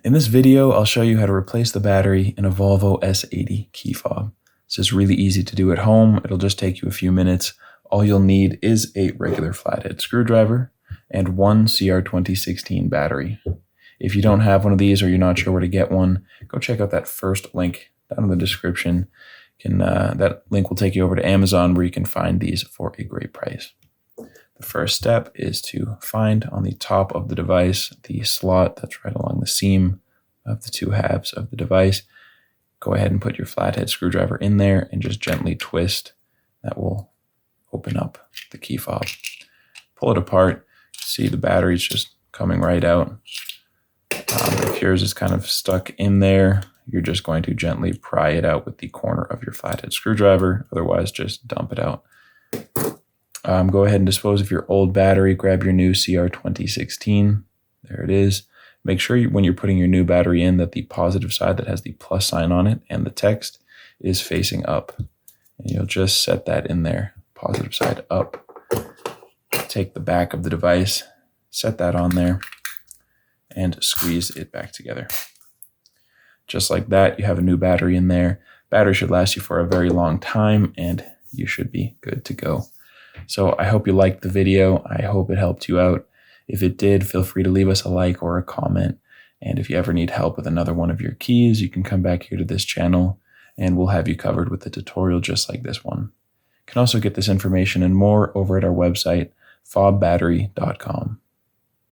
In this video, I'll show you how to replace the battery in a Volvo S80 key fob. This is really easy to do at home. It'll just take you a few minutes. All you'll need is a regular flathead screwdriver and one CR2016 battery. If you don't have one of these or you're not sure where to get one, go check out that first link down in the description. That link will take you over to Amazon where you can find these for a great price. The first step is to find on the top of the device the slot that's right along the seam of the two halves of the device. Go ahead and put your flathead screwdriver in there and just gently twist. That will open up the key fob. Pull it apart. See the battery's just coming right out. If yours is kind of stuck in there, you're just going to gently pry it out with the corner of your flathead screwdriver. Otherwise, just dump it out. Go ahead and dispose of your old battery. Grab your new CR2016. There it is. Make sure when you're putting your new battery in that the positive side that has the plus sign on it and the text is facing up. And you'll just set that in there. Positive side up. Take the back of the device, set that on there, and squeeze it back together. Just like that, you have a new battery in there. Battery should last you for a very long time, and you should be good to go. So I hope you liked the video. I hope it helped you out. If it did, feel free to leave us a like or a comment. And if you ever need help with another one of your keys, you can come back here to this channel and we'll have you covered with a tutorial just like this one. You can also get this information and more over at our website, FobBattery.com.